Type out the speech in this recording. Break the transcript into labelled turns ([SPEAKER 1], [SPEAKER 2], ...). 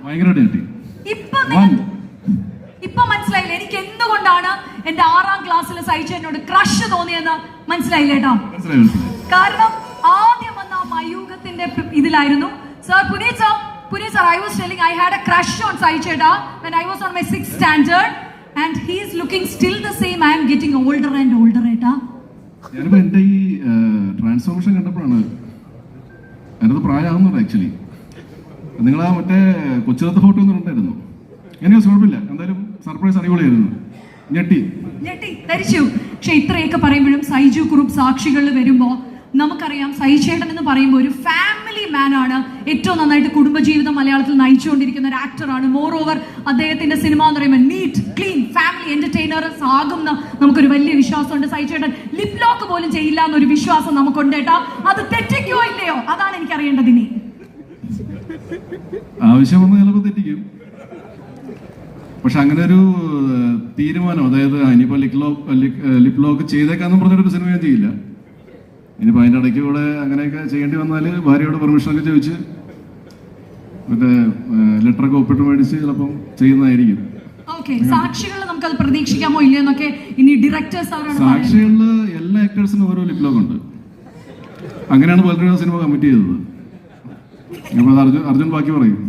[SPEAKER 1] ഭയങ്കരമായിട്ട് ഞെട്ടി.
[SPEAKER 2] ഇപ്പൊ മനസ്സിലായില്ല എനിക്ക് എന്തുകൊണ്ടാണ് എന്റെ 6ാം ക്ലാസ്സിൽ സൈചേട്ടനോട് ക്രഷ് തോന്നിയെന്ന് മനസ്സിലായില്ലേ കേട്ടോ. കാരണം ആദ്യം വന്ന മയൂഖത്തിന്റെ ഇതിലായിരുന്നു. Sir Puneet sir, I was telling I had a crush on Sai Cheda when I was on my 6th standard and he is looking still the same. I am getting older and older eta.
[SPEAKER 1] ഞാനിപ്പോ എന്റെ ഈ transformation കണ്ടപ്പോഴാണ് അതിനകത്ത് പ്രായമാകുന്നുണ്ട് actually. നിങ്ങൾ ആ മറ്റേ കൊച്ചിലത്തെ photo ഒന്നും ഉണ്ടായിരുന്നു. എനിക്ക് കുഴപ്പമില്ല, എന്തായാലും സർപ്രൈസ് അടിപൊളിയായിരുന്നു. ഞെട്ടി
[SPEAKER 2] ധരിച്ചു. പക്ഷെ ഇത്രയൊക്കെ പറയുമ്പോഴും സൈജു കുറുപ്പ് സാക്ഷികളിൽ വരുമ്പോ നമുക്കറിയാം സൈചേട്ടൻ എന്ന് പറയുമ്പോൾ ഒരു ഫാമിലി മാൻ ആണ്. ഏറ്റവും നന്നായിട്ട് കുടുംബജീവിതം മലയാളത്തിൽ നയിച്ചുകൊണ്ടിരിക്കുന്ന ഒരു ആക്ടറാണ്. മോർ ഓവർ അദ്ദേഹത്തിന്റെ സിനിമ എന്ന് പറയുമ്പോൾ നീറ്റ് ക്ലീൻ ഫാമിലി എന്റർടൈനേഴ്സ് ആകുന്ന നമുക്കൊരു വലിയ വിശ്വാസമുണ്ട്. സൈചേട്ടൻ ലിപ് ലോക്ക് പോലും ചെയ്യില്ല എന്നൊരു വിശ്വാസം നമുക്കുണ്ട് കേട്ടോ. അത് തെറ്റിക്കോ ഇല്ലയോ അതാണ് എനിക്ക് അറിയേണ്ടത്. ഇനി
[SPEAKER 1] ആവശ്യം വന്ന് ചിലപ്പോൾ തെറ്റിക്കും. പക്ഷെ അങ്ങനെ ഒരു തീരുമാനം, അതായത് ഇനിയിപ്പോ ലിപ് ലോക്ക് ചെയ്തേക്കാന്നും പറഞ്ഞൊരു സിനിമ ഞാൻ ചെയ്യില്ല. ഇനിയിപ്പോൾ അതിൻ്റെ ഇടയ്ക്ക് കൂടെ അങ്ങനെയൊക്കെ ചെയ്യേണ്ടി വന്നാൽ ഭാര്യയോട് പെർമിഷനൊക്കെ ചോദിച്ച് മറ്റേ ലെറ്ററൊക്കെ ഒപ്പിട്ട് മേടിച്ച് ചിലപ്പം ചെയ്യുന്നതായിരിക്കും.
[SPEAKER 2] സാക്ഷികളിൽ നമുക്കത് പ്രതീക്ഷിക്കാമോ ഇല്ലെന്നൊക്കെ ഇനി ഡയറക്ടേഴ്സ്
[SPEAKER 1] സാക്ഷികളിൽ എല്ലാ ആക്ടേഴ്സിനും ഓരോ ലിപ് ലോക്ക് ഉണ്ട്. അങ്ങനെയാണ് പലരും സിനിമ കമ്മിറ്റ് ചെയ്തത്. അപ്പോൾ അത് അർജുൻ ബാക്കി പറയും.